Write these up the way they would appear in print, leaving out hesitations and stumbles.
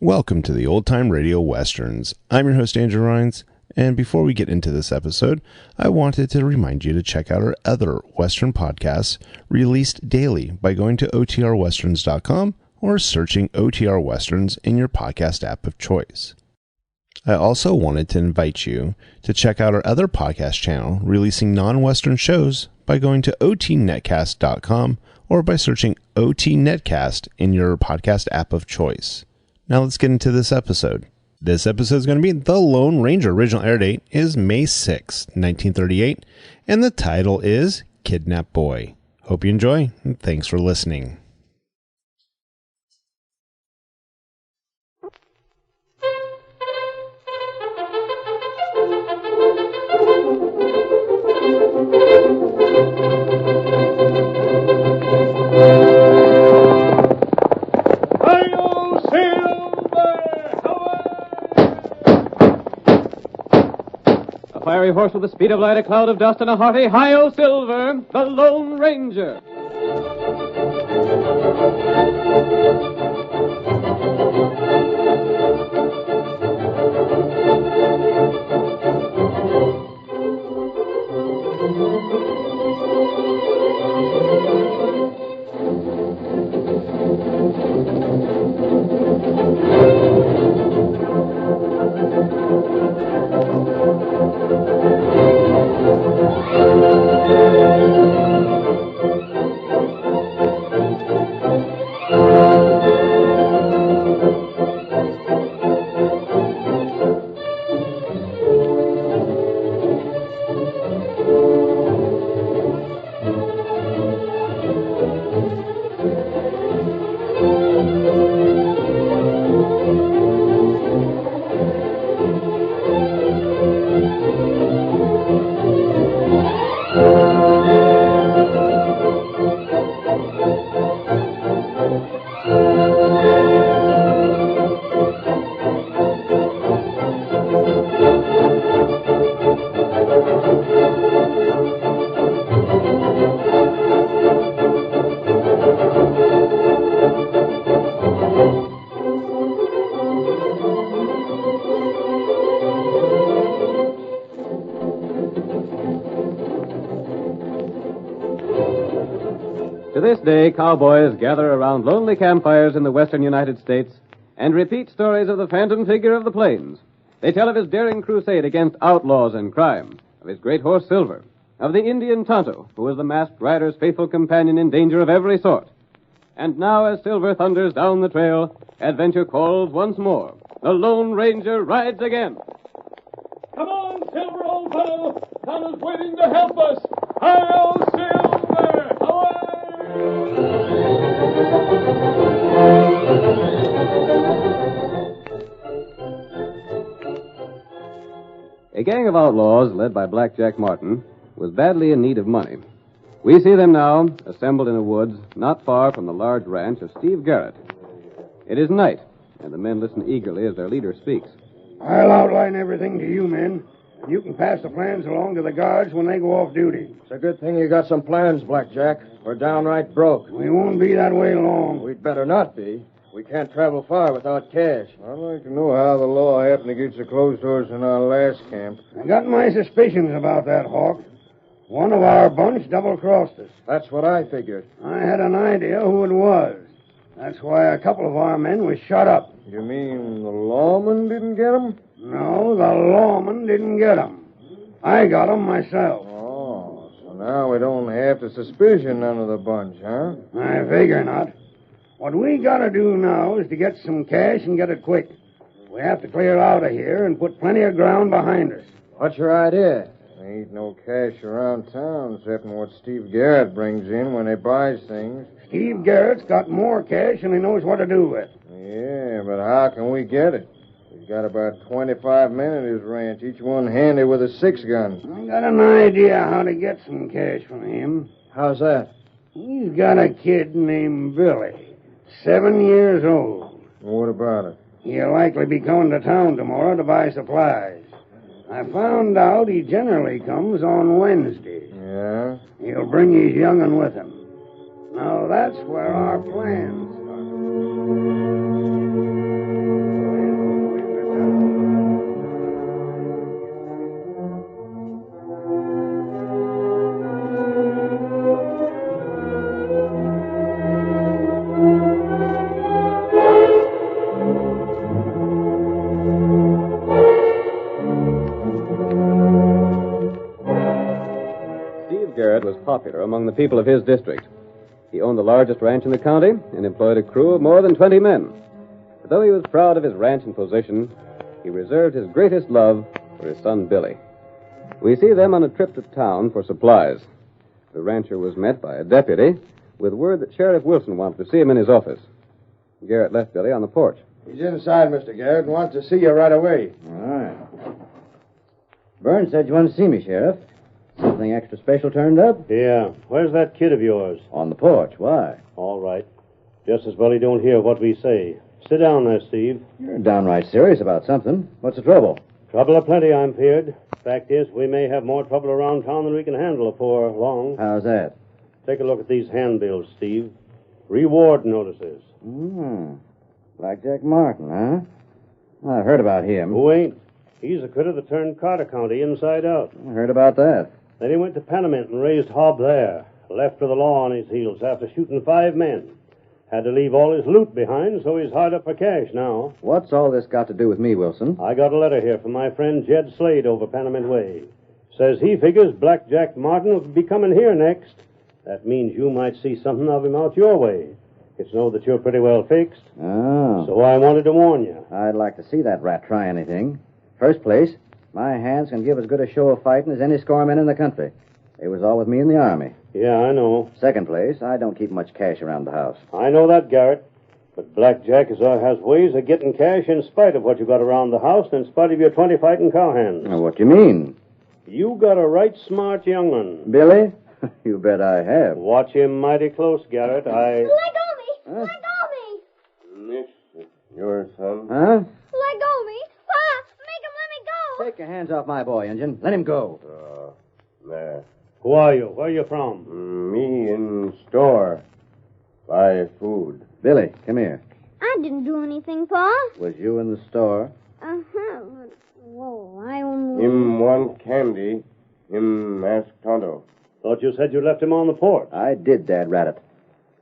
Welcome to the Old Time Radio Westerns. I'm your host, Andrew Rhines, and before we get into this episode, I wanted to remind you to check out our other Western podcasts released daily by going to otrwesterns.com or searching OTR Westerns in your podcast app of choice. I also wanted to invite you to check out our other podcast channel releasing non-Western shows by going to otnetcast.com or by searching OT Netcast in your podcast app of choice. Now let's get into this episode. This episode is going to be The Lone Ranger. Original air date is May 6, 1938, and the title is Kidnapped Boy. Hope you enjoy, and thanks for listening. Fiery horse with the speed of light, a cloud of dust, and a hearty Hi-Yo Silver, the Lone Ranger. To this day, cowboys gather around lonely campfires in the western United States and repeat stories of the phantom figure of the plains. They tell of his daring crusade against outlaws and crime, of his great horse Silver, of the Indian Tonto, who was the masked rider's faithful companion in danger of every sort. And now, as Silver thunders down the trail, adventure calls once more. The Lone Ranger rides again. Come on, Silver, old fellow. Tonto's waiting to help us. Hi-yo, Silver! A gang of outlaws, led by Black Jack Martin, was badly in need of money. We see them now, assembled in the woods, not far from the large ranch of Steve Garrett. It is night, and the men listen eagerly as their leader speaks. I'll outline everything to you men. You can pass the plans along to the guards when they go off duty. It's a good thing you got some plans, Blackjack. We're downright broke. We won't be that way long. We'd better not be. We can't travel far without cash. I'd like to know how the law happened to get so close to us in our last camp. I got my suspicions about that, Hawk. One of our bunch double-crossed us. That's what I figured. I had an idea who it was. That's why a couple of our men was shot up. You mean the lawman didn't get him? No, the lawman didn't get 'em. I got 'em myself. Oh, so now we don't have to suspicion none of the bunch, huh? I figure not. What we gotta do now is to get some cash and get it quick. We have to clear out of here and put plenty of ground behind us. What's your idea? There ain't no cash around town except what Steve Garrett brings in when he buys things. Steve Garrett's got more cash than he knows what to do with. Yeah, but how can we get it? He's got about 25 men at his ranch, each one handy with a 6-gun. I got an idea how to get some cash from him. How's that? He's got a kid named Billy, 7 years old. What about it? He'll likely be coming to town tomorrow to buy supplies. I found out he generally comes on Wednesday. Yeah? He'll bring his young'un with him. Now, that's where our plans start. popular among the people of his district. He owned the largest ranch in the county and employed a crew of more than 20 men. But though he was proud of his ranch and position, he reserved his greatest love for his son, Billy. We see them on a trip to town for supplies. The rancher was met by a deputy with word that Sheriff Wilson wanted to see him in his office. Garrett left Billy on the porch. He's inside, Mr. Garrett, and wants to see you right away. All right. Burns said you wanted to see me, Sheriff. Something extra special turned up? Yeah. Where's that kid of yours? On the porch. Why? All right. Just as well he don't hear what we say. Sit down there, Steve. You're downright serious about something. What's the trouble? Trouble aplenty, I'm feared. Fact is, we may have more trouble around town than we can handle before long. How's that? Take a look at these handbills, Steve. Reward notices. Blackjack Martin, huh? I heard about him. Who ain't? He's a critter that turned Carter County inside out. I heard about that. Then he went to Panamint and raised hob there. Left with the law on his heels after shooting 5 men. Had to leave all his loot behind, so he's hard up for cash now. What's all this got to do with me, Wilson? I got a letter here from my friend Jed Slade over Panamint Way. Says he figures Blackjack Martin will be coming here next. That means you might see something of him out your way. It's know that you're pretty well fixed. Oh. So I wanted to warn you. I'd like to see that rat try anything. First place, my hands can give as good a show of fighting as any scoreman in the country. They was all with me in the Army. Yeah, I know. Second place, I don't keep much cash around the house. I know that, Garrett. But Blackjack has ways of getting cash in spite of what you got around the house and in spite of your 20 fighting cowhands. Now, what do you mean? You got a right smart young one. Billy? You bet I have. Watch him mighty close, Garrett. Let go me! Let go me! This is your son? Huh? Let go me! Pa! Make him let me go! Take your hands off my boy, Injun. Let him go. There. Who are you? Where are you from? Me in store. Buy food. Billy, come here. I didn't do anything, Pa. Was you in the store? Uh-huh. Whoa, I only... Him want candy. Him ask Tonto. Thought you said you left him on the porch. I did, Dad Rabbit.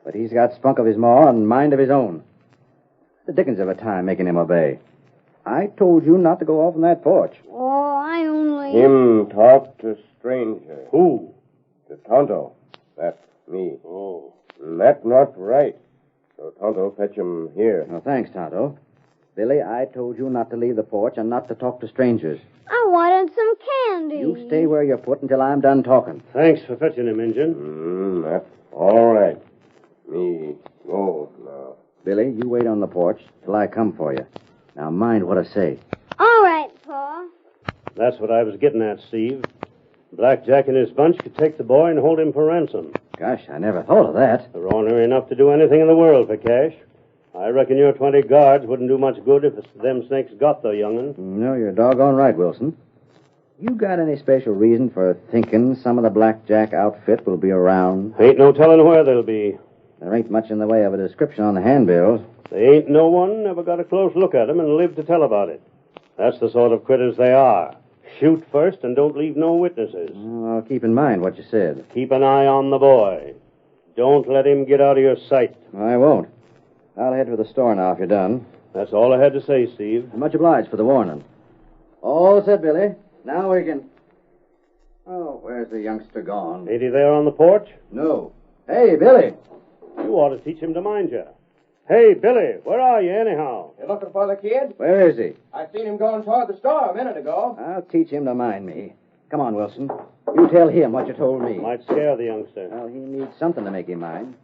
But he's got spunk of his maw and mind of his own. The dickens of a time making him obey. I told you not to go off on that porch. Oh, I only... Him talk to stranger. Who? To Tonto. That's me. Oh. That not right. So Tonto fetch him here. Well, thanks, Tonto. Billy, I told you not to leave the porch and not to talk to strangers. I wanted some candy. You stay where you're put until I'm done talking. Thanks for fetching him, Injun. That's all right. Me go now. Billy, you wait on the porch till I come for you. Now mind what I say. All right, Pa. That's what I was getting at, Steve. Blackjack and his bunch could take the boy and hold him for ransom. Gosh, I never thought of that. They're ornery enough to do anything in the world for cash. I reckon your 20 guards wouldn't do much good if them snakes got the young'un. No, you're doggone right, Wilson. You got any special reason for thinking some of the Blackjack outfit will be around? Ain't no telling where they'll be. There ain't much in the way of a description on the handbills. They ain't no one ever got a close look at 'em and lived to tell about it. That's the sort of critters they are. Shoot first and don't leave no witnesses. Well, I'll keep in mind what you said. Keep an eye on the boy. Don't let him get out of your sight. I won't. I'll head for the store now if you're done. That's all I had to say, Steve. Much obliged for the warning. All set, Billy. Now we can... Oh, where's the youngster gone? Ain't he there on the porch? No. Hey, Billy. You ought to teach him to mind you. Hey, Billy, where are you anyhow? You looking for the kid? Where is he? I seen him going toward the store a minute ago. I'll teach him to mind me. Come on, Wilson. You tell him what you told me. Might scare the youngster. Well, he needs something to make him mind.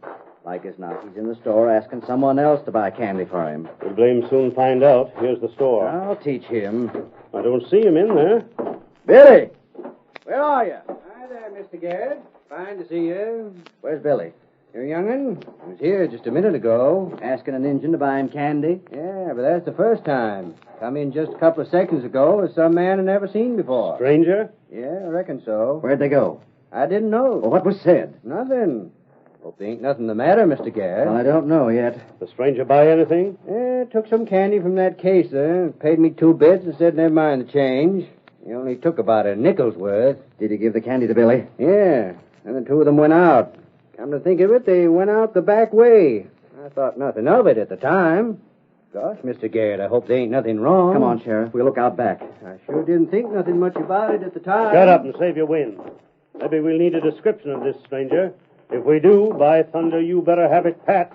Like as not, he's in the store asking someone else to buy candy for him. We'll blame soon find out. Here's the store. I'll teach him. I don't see him in there. Billy! Where are you? Hi there, Mr. Garrett. Fine to see you. Where's Billy? Your young'un was here just a minute ago. Asking an Injun to buy him candy? Yeah, but that's the first time. Come in just a couple of seconds ago with some man I never seen before. Stranger? Yeah, I reckon so. Where'd they go? I didn't know. Well, what was said? Nothing. Hope there ain't nothing the matter, Mr. Garrett. Well, I don't know yet. The stranger buy anything? Took some candy from that case there. Paid me 2 bits and said never mind the change. He only took about a nickel's worth. Did he give the candy to Billy? Yeah, and the 2 of them went out. Come to think of it, they went out the back way. I thought nothing of it at the time. Gosh, Mr. Garrett, I hope there ain't nothing wrong. Come on, Sheriff. We'll look out back. I sure didn't think nothing much about it at the time. Shut up and save your wind. Maybe we'll need a description of this stranger. If we do, by thunder, you better have it pat.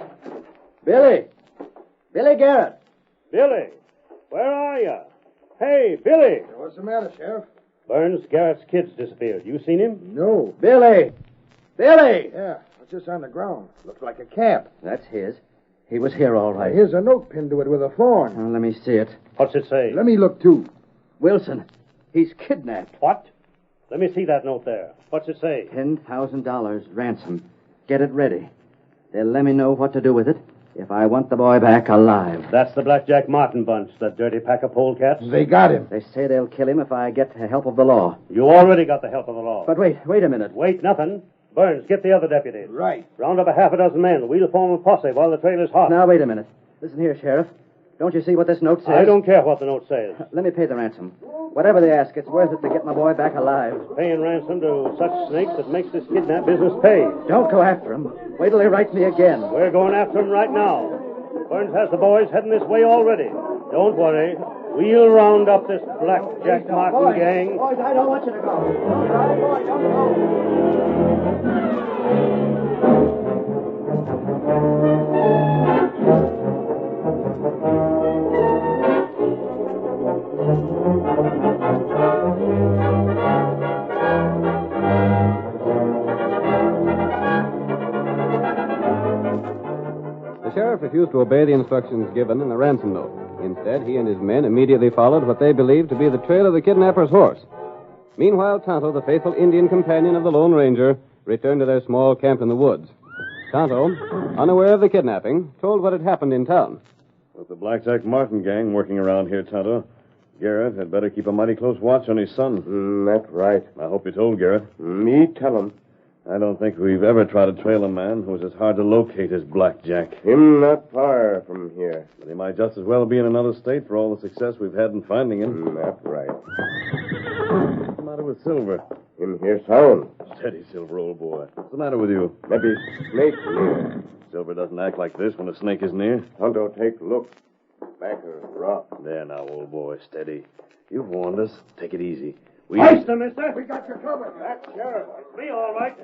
Billy! Billy Garrett! Billy, where are you? Hey, Billy! What's the matter, Sheriff? Burns, Garrett's kid's disappeared. You seen him? No. Billy! Billy! Yeah, it's just on the ground. Looks like a cap. That's his. He was here all right. Here's a note pinned to it with a thorn. Well, let me see it. What's it say? Let me look, too. Wilson, he's kidnapped. What? Let me see that note there. What's it say? $10,000 ransom. Get it ready. They'll let me know what to do with it if I want the boy back alive. That's the Blackjack Martin bunch, that dirty pack of polecats. They got him. They say they'll kill him if I get the help of the law. You already got the help of the law. But wait a minute. Wait, nothing. Burns, get the other deputies. Right. Round up a half a dozen men. We'll form a posse while the trail is hot. Now, wait a minute. Listen here, Sheriff. Don't you see what this note says? I don't care what the note says. Let me pay the ransom. Whatever they ask, it's worth it to get my boy back alive. Paying ransom to such snakes that makes this kidnap business pay. Don't go after him. Wait till he writes me again. We're going after him right now. Burns has the boys heading this way already. Don't worry. We'll round up this Blackjack Martin gang. Boys, I don't want you to go. Don't go. The sheriff refused to obey the instructions given in the ransom note. Instead, he and his men immediately followed what they believed to be the trail of the kidnapper's horse. Meanwhile, Tonto, the faithful Indian companion of the Lone Ranger, returned to their small camp in the woods. Tonto, unaware of the kidnapping, told what had happened in town. With the Blackjack Martin gang working around here, Tonto, Garrett had better keep a mighty close watch on his son. That's right. I hope you told Garrett. Me tell him. I don't think we've ever tried to trail a man who was as hard to locate as Blackjack. Him not far from here. But he might just as well be in another state for all the success we've had in finding him. That's right. What's the matter with Silver? Him hear sound. Steady, Silver, old boy. What's the matter with you? Maybe snake near. Silver doesn't act like this when a snake is near. Tonto, take look. Back of rock. There now, old boy, steady. You've warned us. Take it easy. Hoist him, mister. We got you covered. That's Sheriff. It's me, all right.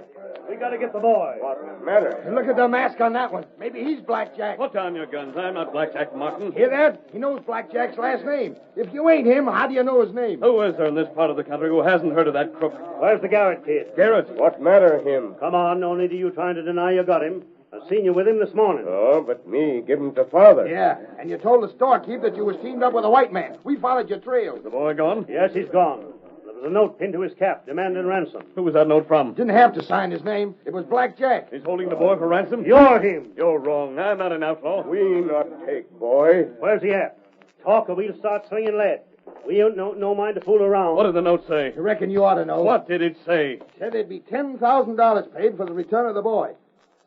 We got to get the boy. What's the matter? Look at the mask on that one. Maybe he's Blackjack. Put down your guns. I'm not Blackjack Martin. Hear that? He knows Blackjack's last name. If you ain't him, how do you know his name? Who is there in this part of the country who hasn't heard of that crook? Where's the Garrett kid? Garrett. What matter him? Come on, no need of you trying to deny you got him. I seen you with him this morning. Oh, but me give him to father. Yeah, and you told the storekeep that you was teamed up with a white man. We followed your trail. The boy gone? Yes, he's gone. There was a note pinned to his cap demanding ransom. Who was that note from? Didn't have to sign his name. It was Blackjack. He's holding the boy for ransom? You're him. You're wrong. I'm not an outlaw. We not take, boy. Where's he at? Talk or we'll start slinging lead. We ain't no mind to fool around. What did the note say? I reckon you ought to know. What did it say? Said there'd be $10,000 paid for the return of the boy.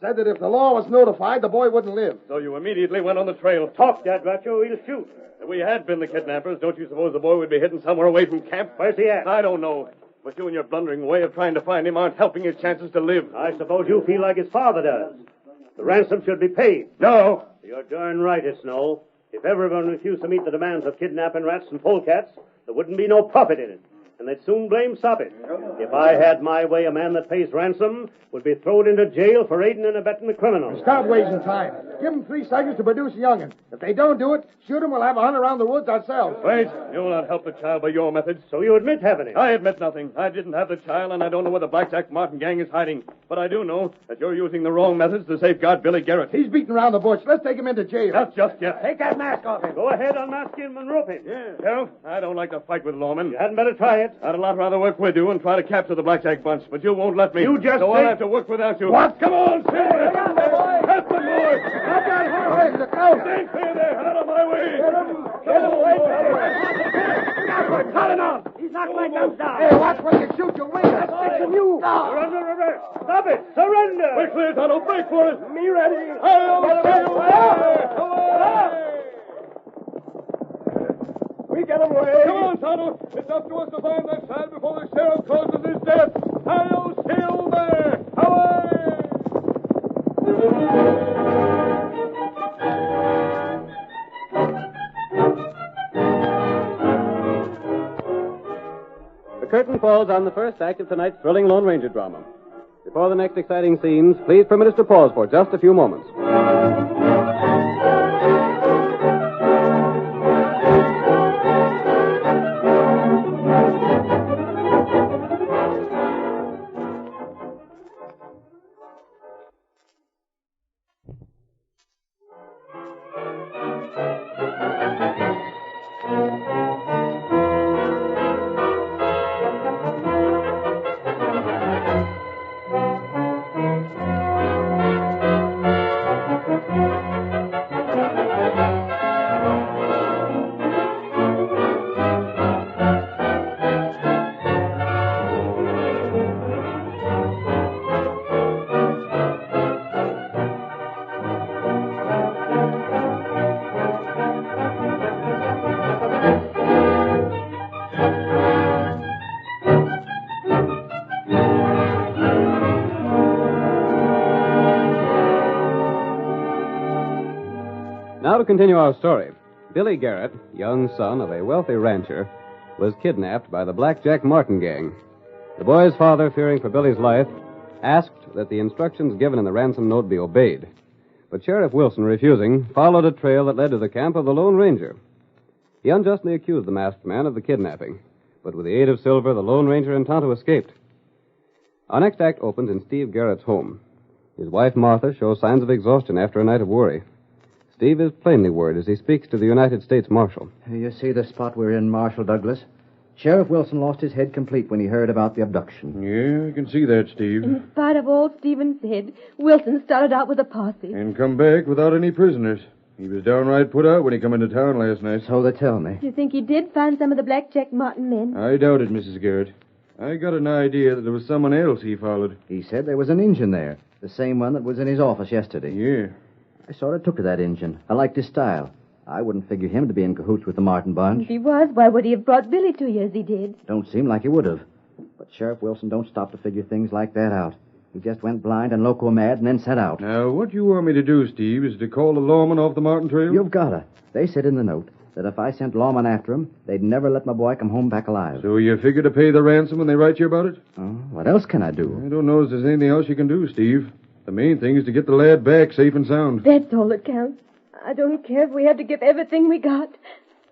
Said that if the law was notified, the boy wouldn't live. So you immediately went on the trail. Talk, Dad Ratcho, we'll shoot. If we had been the kidnappers, don't you suppose the boy would be hidden somewhere away from camp? Where's he at? I don't know. But you and your blundering way of trying to find him aren't helping his chances to live. I suppose you feel like his father does. The ransom should be paid. No. You're darn right, it's no. If everyone refused to meet the demands of kidnapping rats and polecats, there wouldn't be no profit in it. And they'd soon blame Soppet. If I had my way, a man that pays ransom would be thrown into jail for aiding and abetting the criminal. Stop wasting time. Give them 3 seconds to produce a young'un. If they don't do it, shoot them. We'll have a hunt around the woods ourselves. Wait. You'll not help the child by your methods. So you admit having him? I admit nothing. I didn't have the child, and I don't know where the Blackjack Martin gang is hiding. But I do know that you're using the wrong methods to safeguard Billy Garrett. He's beating around the bush. Let's take him into jail. Not just yet. Take that mask off him. Go ahead, unmask him and rope him. Yeah. Sheriff, I don't like to fight with lawmen. You hadn't better try it. I'd a lot rather work with you and try to capture the Blackjack bunch, but you won't let me. You just So think... I'll have to work without you. What? Come on, Silver! Help the boy! Not that hard. Look out. Stay clear there! Out of my way! Get away. Cut him out! He's knocked my guns down. Hey, watch when you shoot your wings. That's fixing you. You're under arrest. Stop it! Surrender! We're clear, Tonto. Break for it! Me ready. I'll see you there! We get him away. Come on, Tonto. It's up to us to find that child before the sheriff causes his death. Hi-yo, Silver! Away! The The curtain falls on the first act of tonight's thrilling Lone Ranger drama. Before the next exciting scenes, please permit us to pause for just a few moments. Now to continue our story. Billy Garrett, young son of a wealthy rancher, was kidnapped by the Black Jack Martin gang. The boy's father, fearing for Billy's life, asked that the instructions given in the ransom note be obeyed. But Sheriff Wilson, refusing, followed a trail that led to the camp of the Lone Ranger. He unjustly accused the masked man of the kidnapping, but with the aid of Silver, the Lone Ranger and Tonto escaped. Our next act opens in Steve Garrett's home. His wife, Martha, shows signs of exhaustion after a night of worry. Steve is plainly worried as he speaks to the United States Marshal. You see the spot we're in, Marshal Douglas? Sheriff Wilson lost his head complete when he heard about the abduction. Yeah, I can see that, Steve. In spite of all Stephen said, Wilson started out with a posse. And come back without any prisoners. He was downright put out when he come into town last night. So they tell me. You think he did find some of the Black Jack Martin men? I doubt it, Mrs. Garrett. I got an idea that there was someone else he followed. He said there was an Injun there, the same one that was in his office yesterday. Yeah. I sort of took to that Injun. I liked his style. I wouldn't figure him to be in cahoots with the Martin bunch. If he was, why would he have brought Billy to you as he did? Don't seem like he would have. But Sheriff Wilson don't stop to figure things like that out. He just went blind and loco mad and then set out. Now, what you want me to do, Steve, is to call the lawman off the Martin trail? You've gotta. They said in the note that if I sent lawmen after him, they'd never let my boy come home back alive. So you figure to pay the ransom when they write you about it? Oh, what else can I do? I don't know if there's anything else you can do, Steve. The main thing is to get the lad back safe and sound. That's all that counts. I don't care if we have to give everything we got.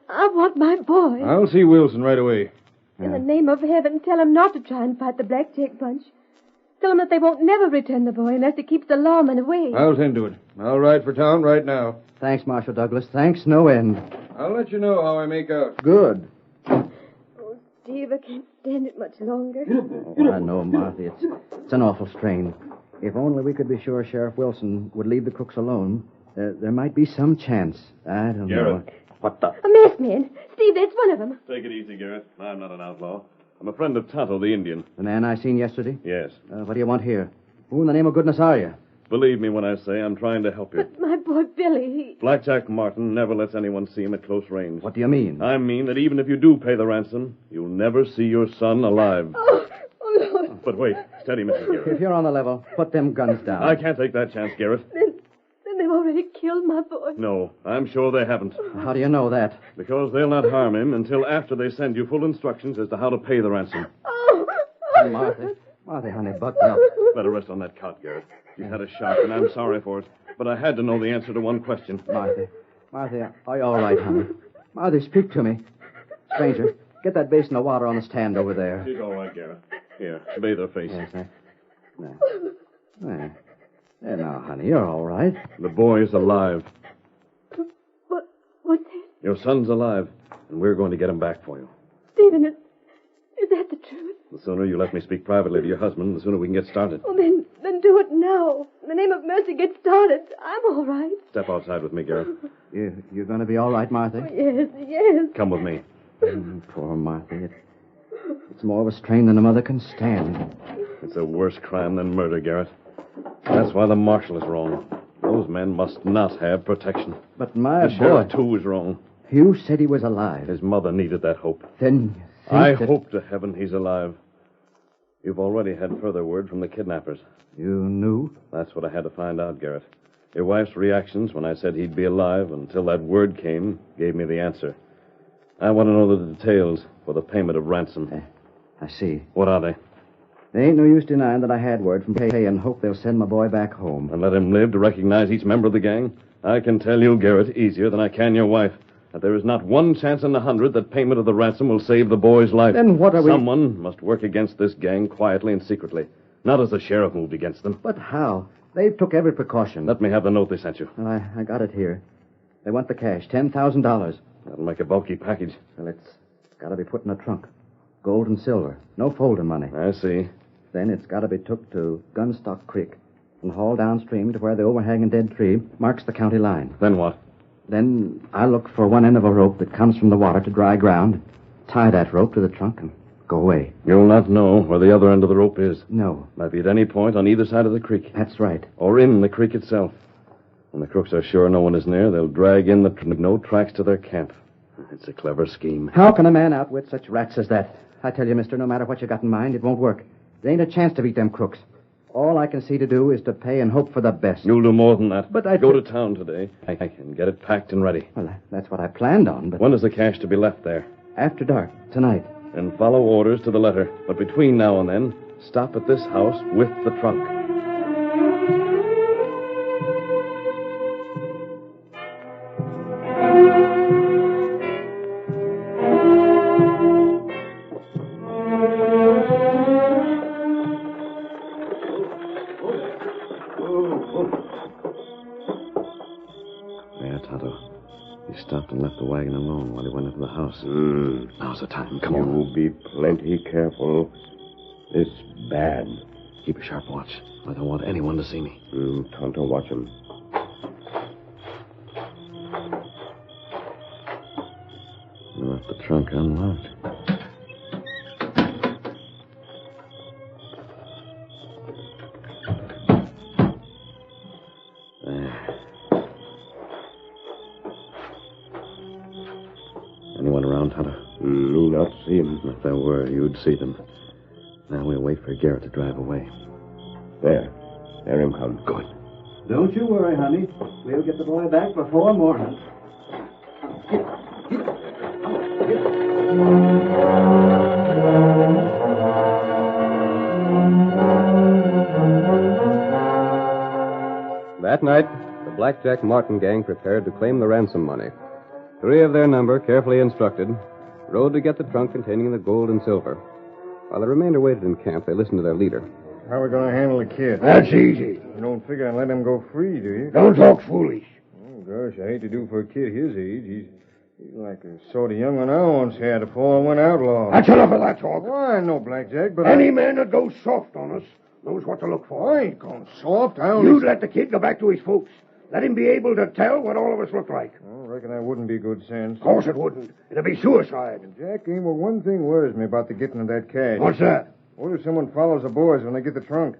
I want my boy. I'll see Wilson right away. In the name of heaven, tell him not to try and fight the Black Jack bunch. Tell him that they won't never return the boy unless he keeps the lawman away. I'll tend to it. I'll ride for town right now. Thanks, Marshal Douglas. Thanks, no end. I'll let you know how I make out. Good. Oh, Steve, I can't stand it much longer. Oh, I know, Martha. It's an awful strain. If only we could be sure Sheriff Wilson would leave the crooks alone, there might be some chance. I don't know. What the? A masked man. Steve, that's one of them. Take it easy, Garrett. I'm not an outlaw. I'm a friend of Tonto, the Indian. The man I seen yesterday? Yes. What do you want here? Who in the name of goodness are you? Believe me when I say I'm trying to help you. But my boy Billy, Black Jack Martin never lets anyone see him at close range. What do you mean? I mean that even if you do pay the ransom, you'll never see your son alive. Oh, Lord. But wait. Steady, Mrs. Garrett. If you're on the level, put them guns down. I can't take that chance, Garrett. Then they've already killed my boy. No, I'm sure they haven't. How do you know that? Because they'll not harm him until after they send you full instructions as to how to pay the ransom. Oh. Martha, honey, buck up. Better rest on that cot, Garrett. You had a shock, and I'm sorry for it. But I had to know the answer to one question. Martha, are you all right, honey? Martha, speak to me. Stranger, get that basin of water on the stand over there. She's all right, Garrett. Here, bathe her face. Yes, There now, honey, you're all right. The boy's alive. What's that? Your son's alive, and we're going to get him back for you. Stephen, is that the truth? The sooner you let me speak privately to your husband, the sooner we can get started. Oh, then do it now. In the name of mercy, get started. I'm all right. Step outside with me, Garrett. You're going to be all right, Martha? Oh, yes. Come with me. Poor Martha. It's more of a strain than a mother can stand. It's a worse crime than murder, Garrett. That's why the marshal is wrong. Those men must not have protection. But my the sheriff, too, is wrong. Hugh said he was alive. His mother needed that hope. Then I hope to heaven he's alive. You've already had further word from the kidnappers. You knew? That's what I had to find out, Garrett. Your wife's reactions when I said he'd be alive until that word came gave me the answer. I want to know the details for the payment of ransom. I see. What are they? There ain't no use denying that I had word from Kay and hope they'll send my boy back home. And let him live to recognize each member of the gang? I can tell you, Garrett, easier than I can your wife, that there is not one chance in 100 that payment of the ransom will save the boy's life. Then what are we... Someone must work against this gang quietly and secretly, not as the sheriff moved against them. But how? They took every precaution. Let me have the note they sent you. Well, I got it here. They want the cash, $10,000. That'll make a bulky package. Well, it's got to be put in a trunk. Gold and silver. No folding money. I see. Then it's got to be took to Gunstock Creek and hauled downstream to where the overhanging dead tree marks the county line. Then what? Then I'll look for one end of a rope that comes from the water to dry ground, tie that rope to the trunk, and go away. You'll not know where the other end of the rope is. No. Might be at any point on either side of the creek. That's right. Or in the creek itself. When the crooks are sure no one is near, they'll drag in the no tracks to their camp. It's a clever scheme. How can a man outwit such rats as that? I tell you, mister, no matter what you got in mind, it won't work. There ain't a chance to beat them crooks. All I can see to do is to pay and hope for the best. You'll do more than that. But I go to town today and get it packed and ready. Well, that's what I planned on, but... When is the cash to be left there? After dark, tonight. And follow orders to the letter. But between now and then, stop at this house with the trunk. Stopped and left the wagon alone while he went into the house. Now's the time. Come on. You be plenty careful. It's bad. Keep a sharp watch. I don't want anyone to see me. Tonto, watch him. I left the trunk unlocked. Anyone around, Hunter? Me not see him. If there were, you'd see them. Now we'll wait for Garrett to drive away. There him come. Good. Don't you worry, honey. We'll get the boy back before morning. That night, the Blackjack Martin gang prepared to claim the ransom money. 3 of their number, carefully instructed, rode to get the trunk containing the gold and silver. While the remainder waited in camp, they listened to their leader. How are we going to handle the kid? That's easy. You don't figure I'd let him go free, do you? Don't talk foolish. Oh, gosh, I hate to do for a kid his age. He's like the sort of young one I once had before I went outlaw. That's enough of that talk. Well, I know Blackjack, but Any man that goes soft on us knows what to look for. I ain't going soft. I only... You'd let the kid go back to his folks. Let him be able to tell what all of us look like. I reckon that wouldn't be good sense. Of course it wouldn't. It'd be suicide. Jack, well, one thing worries me about the getting of that cash. What's that? What if someone follows the boys when they get the trunk?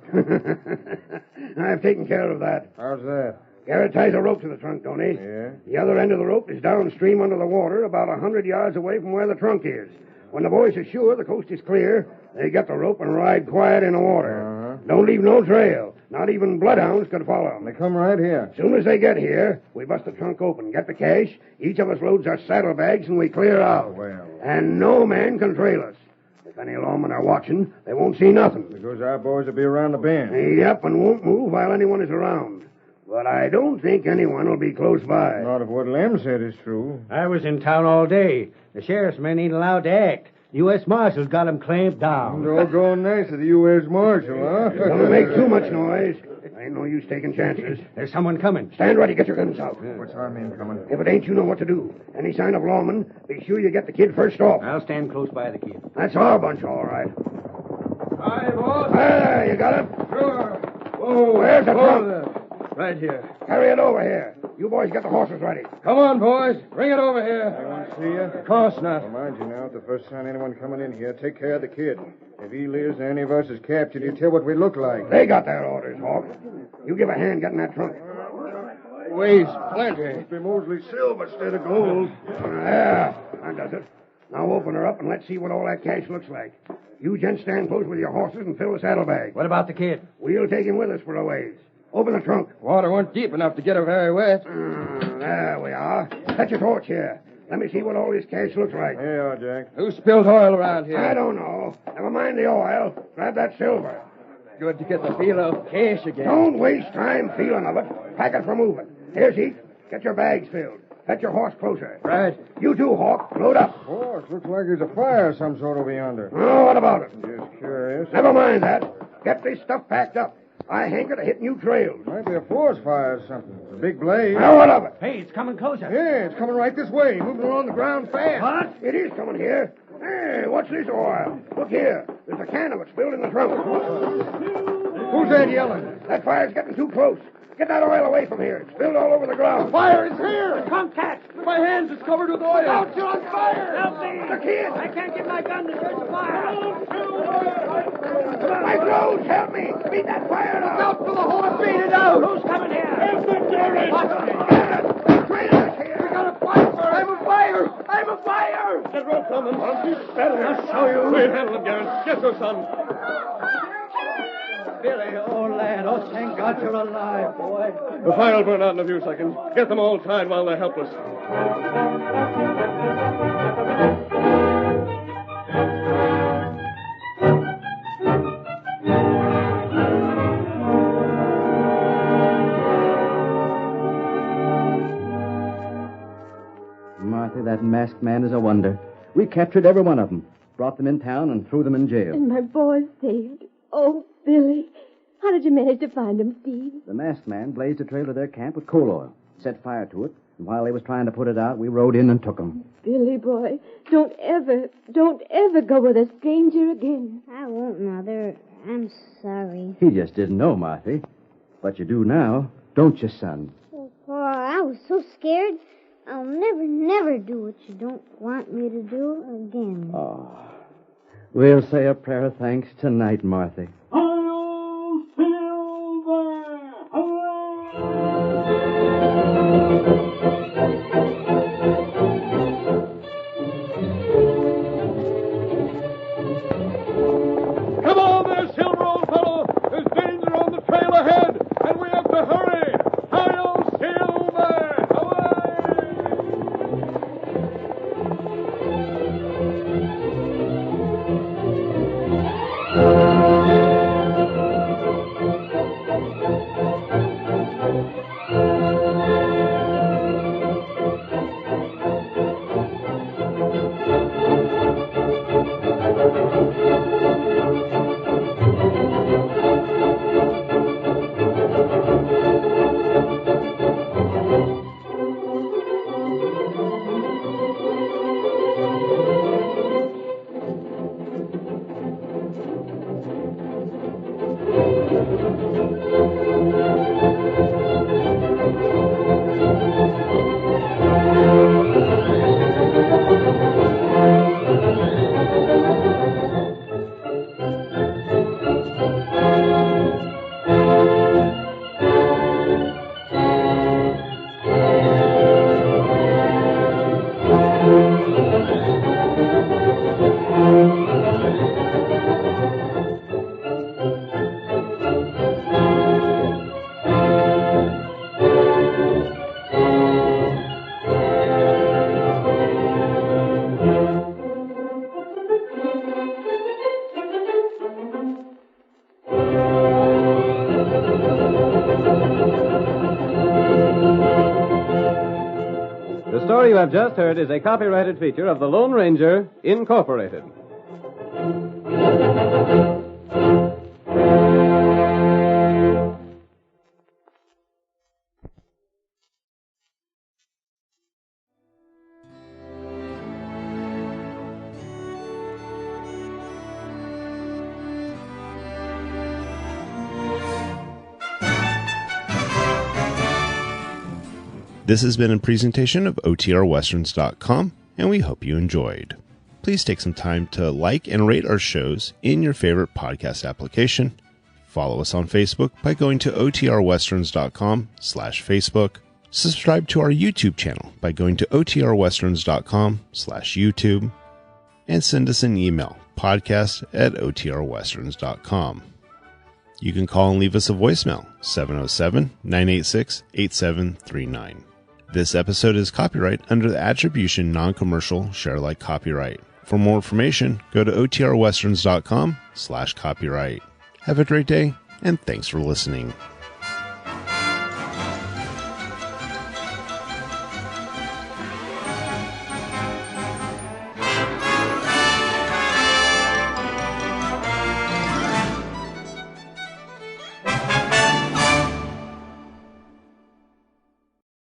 I've taken care of that. How's that? Garrett ties a rope to the trunk, don't he? Yeah. The other end of the rope is downstream under the water, about 100 yards away from where the trunk is. When the boys are sure the coast is clear, they get the rope and ride quiet in the water. Don't leave no trail. Not even bloodhounds could follow them. They come right here. As soon as they get here, we bust the trunk open, get the cash, each of us loads our saddlebags, and we clear out. Well. And no man can trail us. If any lawmen are watching, they won't see nothing. Because our boys will be around the bend. Yep, and won't move while anyone is around. But I don't think anyone will be close by. Not if what Lem said is true. I was in town all day. The sheriff's men ain't allowed to act. The U.S. Marshal's got 'em clamped down. Doggone nice of the U.S. Marshal, huh? Don't make too much noise. Ain't no use taking chances. There's someone coming. Stand ready. Get your guns out. What's our men coming? If it ain't, you know what to do. Any sign of lawman, be sure you get the kid first off. I'll stand close by the kid. That's our bunch, all right. Hi, boss. There, you got it? Sure. Oh, where's the trunk? Right here. Carry it over here. You boys get the horses ready. Come on, boys. Bring it over here. I want to see you. Of course not. Well, mind you now, the first sign anyone coming in here, take care of the kid. If he lives or any of us is captured, you tell what we look like. They got their orders, Hawk. You give a hand getting that trunk. Weighs plenty. Must be mostly silver instead of gold. There. That does it. Now open her up and let's see what all that cash looks like. You gents stand close with your horses and fill the saddlebag. What about the kid? We'll take him with us for a ways. Open the trunk. Water weren't deep enough to get her very wet. There we are. Set your torch here. Let me see what all this cash looks like. Here you are, Jack. Who spilled oil around here? I don't know. Never mind the oil. Grab that silver. Good to get the feel of cash again. Don't waste time feeling of it. Pack it for moving. Here, Zeke. Get your bags filled. Fetch your horse closer. Right. You too, Hawk. Load up. Oh, it looks like there's a fire of some sort over yonder. Oh, what about it? Just curious. Never mind that. Get this stuff packed up. I hanker to hit new trails. Might be a forest fire or something. It's a big blaze. Now, what of it? Hey, it's coming closer. Yeah, it's coming right this way, moving along the ground fast. What? It is coming here. Hey, what's this oil? Look here. There's a can of it spilled in the trunk. Who's that yelling? That fire's getting too close. Get that oil away from here. It's spilled all over the ground. Fire is here! Tomcat! My hands is covered with oil. Out, you're on fire! Help me! The kid! I can't get my gun to search the fire. My clothes, help me! Beat that fire Look out! out for the horse! Beat it out! Who's coming here? Inventory! Watch me! Trailers here! We got a fire, sir! I'm a fire! I'm a fire! Get rope, Coleman. I'll keep better. I'll show you. We'll handle it, Garrett. Get your son. Billy, oh, lad. Oh, thank God you're alive, boy. The fire will burn out in a few seconds. Get them all tied while they're helpless. Martha, that masked man is a wonder. We captured every one of them, brought them in town, and threw them in jail. And my boy's saved. Oh, Billy. How did you manage to find him, Steve? The masked man blazed a trail to their camp with coal oil, set fire to it, and while they was trying to put it out, we rode in and took them. Billy, boy, don't ever go with a stranger again. I won't, Mother. I'm sorry. He just didn't know, Marthy. But you do now, don't you, son? Oh, I was so scared. I'll never do what you don't want me to do again. Oh. We'll say a prayer of thanks tonight, Marthy. Come on there, Silver, old fellow. There's danger on the trail ahead, and we have to hurry. Hi-yo, Silver! The story you have just heard is a copyrighted feature of the Lone Ranger, Incorporated. This has been a presentation of OTRWesterns.com, and we hope you enjoyed. Please take some time to like and rate our shows in your favorite podcast application. Follow us on Facebook by going to OTRWesterns.com/Facebook. Subscribe to our YouTube channel by going to OTRWesterns.com/YouTube. And send us an email, podcast@OTRWesterns.com. You can call and leave us a voicemail, 707-986-8739. This episode is copyright under the Attribution Non-Commercial Share-alike copyright. For more information, go to otrwesterns.com/copyright. Have a great day, and thanks for listening.